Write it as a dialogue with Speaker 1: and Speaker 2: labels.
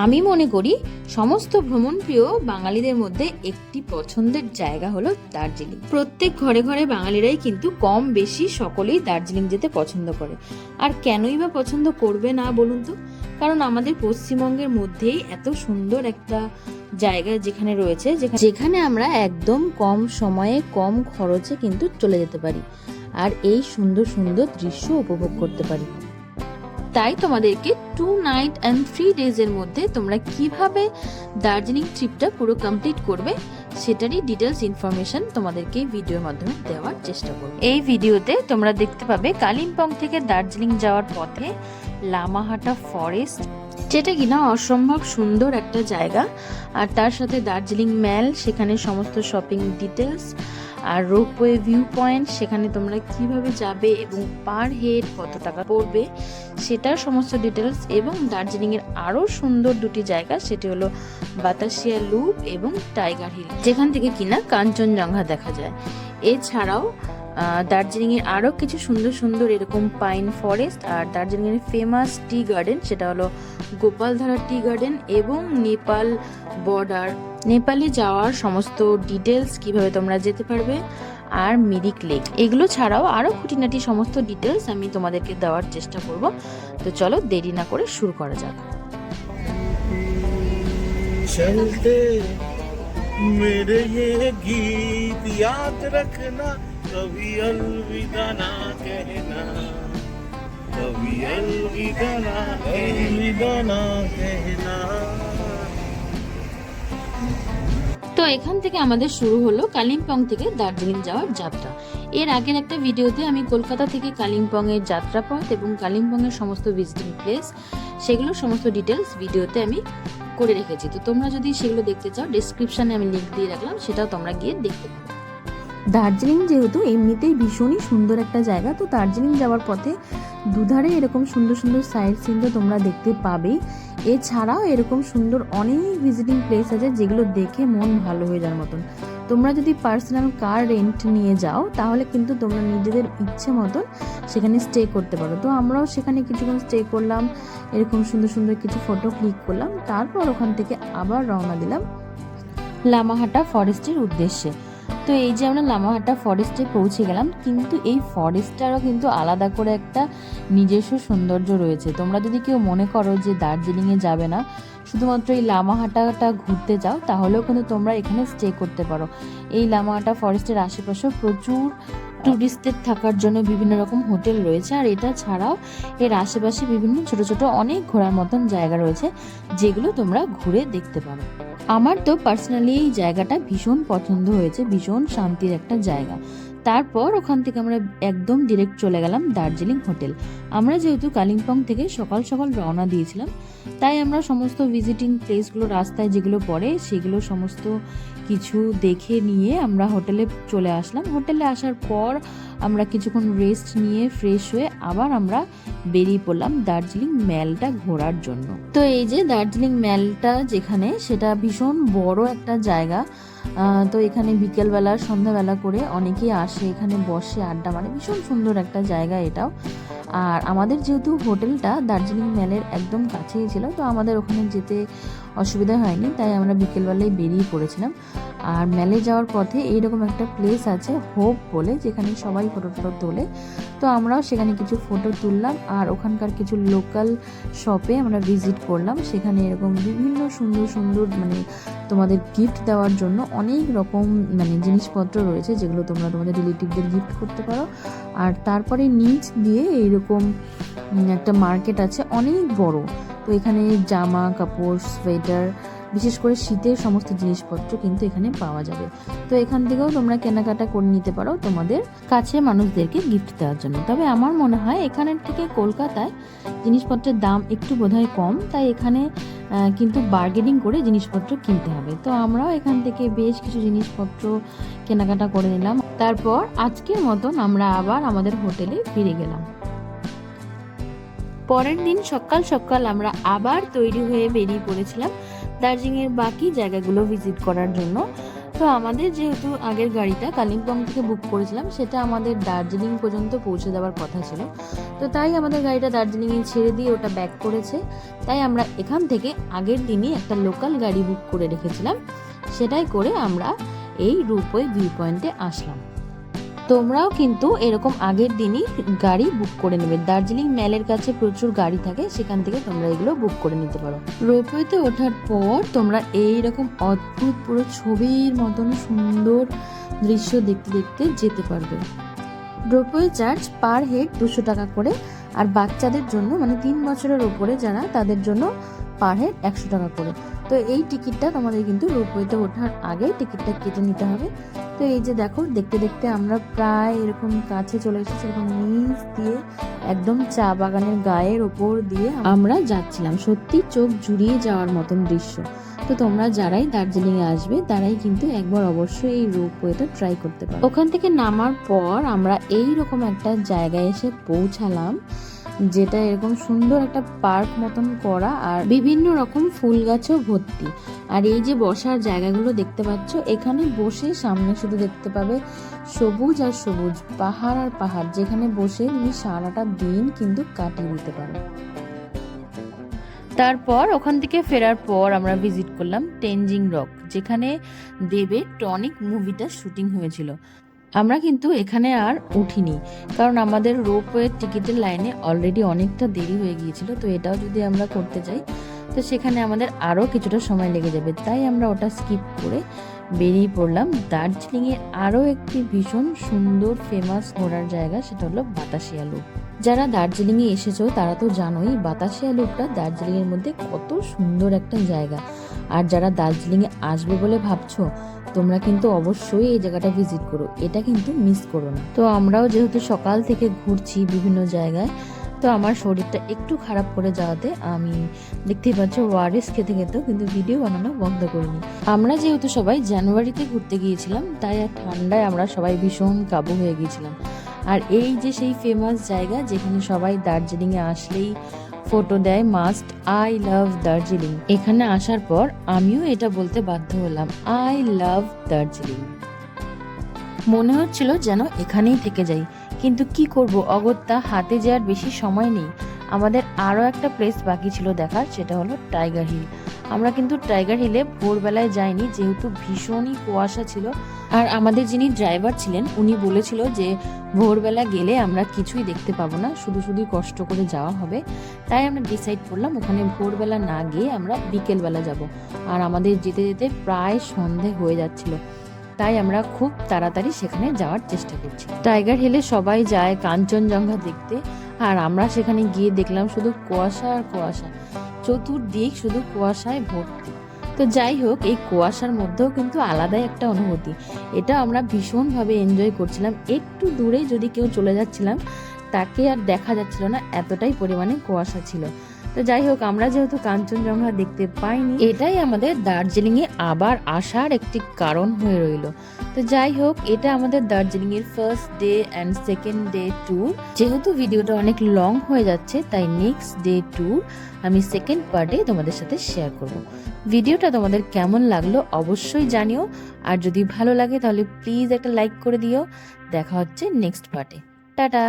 Speaker 1: আমি মনে করি সমস্ত ভ্রমণপ্রিয় বাঙালিদের মধ্যে একটি পছন্দের জায়গা হলো দার্জিলিং। প্রত্যেক ঘরে ঘরে বাঙালিরাই কিন্তু কম বেশি সকলেই দার্জিলিং যেতে পছন্দ করে। আর কেনই বা পছন্দ করবে না বলুন তো? কারণ আমাদের পশ্চিমবঙ্গের মধ্যেই এত সুন্দর একটা জায়গা যেখানে রয়েছে, যেখানে আমরা একদম কম সময়ে কম খরচে কিন্তু চলে যেতে পারি আর এই সুন্দর সুন্দর দৃশ্য উপভোগ করতে পারি। তাই তোমাদেরকে 2 নাইট অ্যান্ড 3 ডেজের মধ্যে তোমরা কিভাবে দার্জিলিং ট্রিপটা পুরো কমপ্লিট করবে সেটারই ডিটেলস ইনফরমেশন তোমাদেরকে ভিডিওর মাধ্যমে দেওয়ার চেষ্টা করব। এই ভিডিওতে তোমরা দেখতে পাবে কালিম্পং থেকে দার্জিলিং যাওয়ার পথে লামাহাটা ফরেস্ট, যেটা কিনা অসম্ভব সুন্দর একটা জায়গা, আর তার সাথে দার্জিলিং ম্যাল, সেখানে সমস্ত শপিং ডিটেলস, আর রোপওয়ে ভিউ পয়েন্ট, সেখানে তোমরা কিভাবে যাবে এবং পার হেড কত টাকা পড়বে সেটার সমস্ত ডিটেলস, এবং দার্জিলিংয়ের আরও সুন্দর দুটি জায়গা, সেটি হলো বাতাসিয়া লুপ এবং টাইগার হিল, যেখান থেকে কিনা কাঞ্চনজঙ্ঘা দেখা যায়। এছাড়াও দার্জিলিংয়ের আরও কিছু সুন্দর সুন্দর এরকম পাইন ফরেস্ট, আর দার্জিলিংয়ের ফেমাস টি গার্ডেন সেটা হলো গোপালধারা টি গার্ডেন, এবং নেপাল বর্ডার, নেপালে যাওয়ার সমস্ত ডিটেলস, কিভাবে তোমরা যেতে পারবে, আর মিরিক লেক, এগুলো ছাড়াও আরও খুঁটিনাটি সমস্ত ডিটেলস আমি তোমাদেরকে দেওয়ার চেষ্টা করব। তো চলো দেরি না করে শুরু করা যাক।
Speaker 2: चलते मेरे ये गीत याद रखना, कभी अलविदा ना कहना, कभी अलविदा ना कहना।
Speaker 1: তো এখান থেকে আমাদের শুরু হলো কালিম্পং থেকে দার্জিলিং যাওয়ার যাত্রা। এর আগের একটা ভিডিওতে আমি কলকাতা থেকে কালিম্পং এর যাত্রাপথ এবং কালিম্পং এর সমস্ত ভিজিটিং প্লেস, সেগুলো সমস্ত ডিটেলস ভিডিওতে আমি করে রেখেছি। তো তোমরা যদি সেগুলো দেখতে চাও, ডেসক্রিপশনে আমি লিংক দিয়ে রাখলাম, সেটাও তোমরা গিয়ে দেখতে পারো। দার্জিলিং যেহেতু এমনিতেই ভীষণই সুন্দর একটা জায়গা, তো দার্জিলিং যাওয়ার পথে দুধারে এরকম সুন্দর সুন্দর সাইট সিন তো তোমরা দেখতে পাবেই। এছাড়াও এরকম সুন্দর অনেক ভিজিটিং প্লেস আছে যেগুলো দেখে মন ভালো হয়ে যাওয়ার মতন। তোমরা যদি পার্সোনাল কার রেন্ট নিয়ে যাও তাহলে কিন্তু তোমরা নিজেদের ইচ্ছে মতন সেখানে স্টে করতে পারো। তো আমরাও সেখানে কিছুক্ষণ স্টে করলাম, এরকম সুন্দর সুন্দর কিছু ফটো ক্লিক করলাম, তারপর ওখান থেকে আবার রওনা দিলাম লামাহাটা ফরেস্টের উদ্দেশ্যে। তো এই যে আমরা লামাহাটা ফরেস্টে পৌঁছে গেলাম, কিন্তু এই ফরেস্টটারও কিন্তু আলাদা করে একটা নিজস্ব সৌন্দর্য রয়েছে। তোমরা যদি কেউ মনে করো যে দার্জিলিংয়ে যাবে না, শুধুমাত্র এই লামাহাটাটা ঘুরতে যাও, তাহলেও কিন্তু তোমরা এখানে স্টে করতে পারো। এই লামাহাটা ফরেস্টের আশেপাশেও প্রচুর ট্যুরিস্টদের থাকার জন্য বিভিন্ন রকম হোটেল রয়েছে, আর এটা ছাড়াও এর আশেপাশে বিভিন্ন ছোট ছোট অনেক ঘোরার মতন জায়গা রয়েছে যেগুলো তোমরা ঘুরে দেখতে পারো। আমার তো পার্সোনালি এই জায়গাটা ভীষণ পছন্দ হয়েছে, ভীষণ শান্তির একটা জায়গা। তারপর ওখান থেকে আমরা একদম ডিরেক্ট চলে গেলাম দার্জিলিং হোটেল। আমরা যেহেতু কালিম্পং থেকে সকাল সকাল রওনা দিয়েছিলাম, তাই আমরা সমস্ত ভিজিটিং প্লেসগুলো রাস্তায় যেগুলো পড়ে সেগুলো সমস্ত কিছু দেখে নিয়ে আমরা হোটেলে চলে আসলাম। হোটেলে আসার পর আমরা কিছুক্ষণ রেস্ট নিয়ে ফ্রেশ হয়ে আবার আমরা বেরিয়ে পড়লাম দার্জিলিং ম্যালটা ঘোরার জন্য। তো এই যে দার্জিলিং ম্যালটা যেখানে, সেটা ভীষণ বড় একটা জায়গা। তো এখানে বিকেলবেলা সন্ধ্যাবেলা করে অনেকেই আসে, এখানে বসে আড্ডা মারে, ভীষণ সুন্দর একটা জায়গা এটাও। আর আমাদের যেহেতু হোটেলটা দার্জিলিং ম্যালের একদম কাছেই ছিল, তো আমাদের ওখানে যেতে অসুবিধা হয়নি, তাই আমরা বিকেলবেলায় বেরিয়ে পড়েছিলাম। আর ম্যালে যাওয়ার পথে এইরকম একটা প্লেস আছে হোপ বলে, যেখানে সবাই ফটো টটো তোলে। তো আমরাও সেখানে কিছু ফটো তুললাম, আর ওখানকার কিছু লোকাল শপে আমরা ভিজিট করলাম। সেখানে এরকম বিভিন্ন সুন্দর সুন্দর তোমাদের গিফট দেওয়ার জন্য অনেক রকম জিনিসপত্র রয়েছে, যেগুলো তোমরা তোমাদের রিলেটিভদের গিফট করতে পারো। আর তারপরে নিচ দিয়ে এইরকম একটা মার্কেট আছে অনেক বড়। তো এখানে জামা কাপড়, সোয়েটার, বিশেষ করে শীতের সমস্ত জিনিসপত্র কিন্তু এখানে পাওয়া যাবে। তো এখান থেকেও তোমরা কেনাকাটা করে নিতে পারো তোমাদের কাছের মানুষদেরকে গিফট দেওয়ার জন্য। তবে আমার মনে হয় এখানের থেকে কলকাতায় জিনিসপত্রের দাম একটু বোধহয় কম, তাই এখানে কিন্তু বার্গেনিং করে জিনিসপত্র কিনতে হবে। তো আমরাও এখান থেকে বেশ কিছু জিনিসপত্র কেনাকাটা করে নিলাম। তারপর আজকের মতন আমরা আবার আমাদের হোটেলে ফিরে গেলাম। পরের দিন সকাল সকাল আমরা আবার তৈরি হয়ে বেরিয়ে পড়েছিলাম দার্জিলিংয়ের বাকি জায়গাগুলো ভিজিট করার জন্য। তো আমাদের যেহেতু আগের গাড়িটা কালিম্পং থেকে বুক করেছিলাম, সেটা আমাদের দার্জিলিং পর্যন্ত পৌঁছে দেওয়ার কথা ছিল। তো তাই আমাদের গাড়িটা দার্জিলিংয়ে ছেড়ে দিয়ে ওটা ব্যাক করেছে। তাই আমরা এখান থেকে আগের দিনই একটা লোকাল গাড়ি বুক করে রেখেছিলাম, সেটাই করে আমরা এই রোপওয়ে ভিউ পয়েন্টে আসলাম। তোমরাও কিন্তু এরকম আগের দিনই গাড়ি বুক করে নেবে। দার্জিলিং ম্যালের কাছে প্রচুর গাড়ি থাকে, সেখান থেকে তোমরা এগুলো বুক করে নিতে পারো। রোপওয়েতে ওঠার পর তোমরা এইরকম অদ্ভুত পুরো ছবির মতন সুন্দর দৃশ্য দেখতে দেখতে যেতে পারবে। রোপওয়ে চার্জ পার হেড 200 টাকা করে, আর বাচ্চাদের জন্য মানে 3 বছরের ওপরে যারা তাদের জন্য পার হেড 100 টাকা করে। তো এই টিকিটটা তোমাদের কিন্তু রোপওয়েতে ওঠার আগে টিকিটটা কেটে নিতে হবে। তো এই যে দেখো, দেখতে দেখতে আমরা প্রায় এরকম কাছে চলে এসেছি। এরকম নিচ দিয়ে একদম চা বাগানের গায়ের ওপর দিয়ে আমরা যাচ্ছিলাম। সত্যি চোখ জুড়িয়ে যাওয়ার মতন দৃশ্য। তো তোমরা যারাই দার্জিলিং এ আসবে তারাই কিন্তু একবার অবশ্যই এই রোপওয়েটা ট্রাই করতে পারো। ওখান থেকে নামার পর আমরা এইরকম একটা জায়গায় এসে পৌঁছালাম, যেটা এরকম সুন্দর একটা পার্ক মতন করা, আর বিভিন্ন রকম ফুল গাছও ভর্তি। আর এই যে বসার জায়গাগুলো দেখতে পাচ্ছ, এখানে বসে সামনে শুধু দেখতে পাবে সবুজ আর সবুজ, পাহাড় আর পাহাড়, যেখানে বসে তুমি সারাটা দিন কিন্তু কাটিয়ে দিতে পারো। তারপর ওখান থেকে ফেরার পর আমরা ভিজিট করলাম টেনজিং রক, যেখানে দেবের টনিক মুভিটা শুটিং হয়েছিল। আমরা কিন্তু এখানে আর উঠিনি, কারণ আমাদের রোপওয়ের টিকিটের লাইনে অলরেডি অনেকটা দেরি হয়ে গিয়েছিল। তো এটাও যদি আমরা করতে যাই তো সেখানে আমাদের আরও কিছুটা সময় লেগে যাবে। তাই আমরা ওটা স্কিপ করে বেরিয়ে পড়লাম দার্জিলিংয়ের আরও একটি ভীষণ সুন্দর ফেমাস ঘোরার জায়গা, সেটা হলো বাতাসিয়া লুপ। যারা দার্জিলিংয়ে এসেছো তারা তো জানোই বাতাসিয়া লুপটা দার্জিলিংয়ের মধ্যে কত সুন্দর একটা জায়গা। আর যারা দার্জিলিংয়ে আসবে বলে ভাবছো, তোমরা কিন্তু অবশ্যই এই জায়গাটা ভিজিট করো, এটা কিন্তু মিস করো না। তো আমরাও যেহেতু সকাল থেকে ঘুরছি বিভিন্ন জায়গায়, তো আমার শরীরটা একটু খারাপ করে যাওয়াতে আমি দেখতেই পাচ্ছ ওআরএস খেতে খেতেও কিন্তু ভিডিও বানানো বন্ধ করিনি। আমরা যেহেতু সবাই জানুয়ারিতে ঘুরতে গিয়েছিলাম, তাই আর ঠান্ডায় আমরা সবাই ভীষণ কাবু হয়ে গিয়েছিলাম। আর এই যে সেই ফেমাস জায়গা যেখানে সবাই দার্জিলিংয়ে আসলেই ফটো দেয়, মাস্ট আই লাভ দার্জিলিং। এখানে আসার পর আমিও এটা বলতে বাধ্য হলাম, আই লাভ দার্জিলিং। মনে হচ্ছিল যেন এখানেই থেকে যাই, কিন্তু কি করব, অগত্যা হাতে যে আর বেশি সময় নেই। আমাদের আরও একটা প্লেস বাকি ছিল দেখার, সেটা হলো টাইগার হিল। আমরা কিন্তু টাইগার হিলে ভোরবেলায় যাইনি, যেহেতু ভীষণই কুয়াশা ছিল। আর আমাদের যিনি ড্রাইভার ছিলেন উনি বলেছিল যে ভোরবেলা গেলে আমরা কিছুই দেখতে পাবো না, শুধু শুধু কষ্ট করে যাওয়া হবে। তাই আমরা ডিসাইড করলাম ওখানে ভোরবেলা না গিয়ে আমরা বিকেলবেলা যাব। আর আমাদের যেতে যেতে প্রায় সন্ধে হয়ে যাচ্ছিল, তাই আমরা খুব তাড়াতাড়ি সেখানে যাওয়ার চেষ্টা করছি। টাইগার হিলে সবাই যায় কাঞ্চনজঙ্ঘা দেখতে, আর আমরা সেখানে গিয়ে দেখলাম শুধু কুয়াশা আর কুয়াশা, চতুর্দিক শুধু কুয়াশায় ভর্তি। তো যাই হোক, এই কুয়াশার মধ্যেও কিন্তু আলাদাই একটা অনুভূতি, এটা আমরা ভীষণভাবে এনজয় করছিলাম। একটু দূরে যদি কেউ চলে যাচ্ছিলাম তাকে আর দেখা যাচ্ছিল না, এতটাই পরিমাণে কুয়াশা ছিল। তো যাই হোক, আমরা যেহেতু কাঞ্চনজঙ্ঘা দেখতে পাইনি, এটাই আমাদের দার্জিলিংয়ে আবার আসার একটি কারণ হয়ে রইল। তো যাই হোক, এটা আমাদের দার্জিলিং এর first day and second day tour. যেহেতু ভিডিওটা অনেক লং হয়ে যাচ্ছে, তাই নেক্সট ডে ট্যুর আমি সেকেন্ড পার্টে তোমাদের সাথে শেয়ার করব। ভিডিওটা তোমাদের কেমন লাগলো অবশ্যই জানিও, আর যদি ভালো লাগে তাহলে প্লিজ একটা লাইক করে দিও। দেখা হচ্ছে নেক্সট পার্টে। টাটা।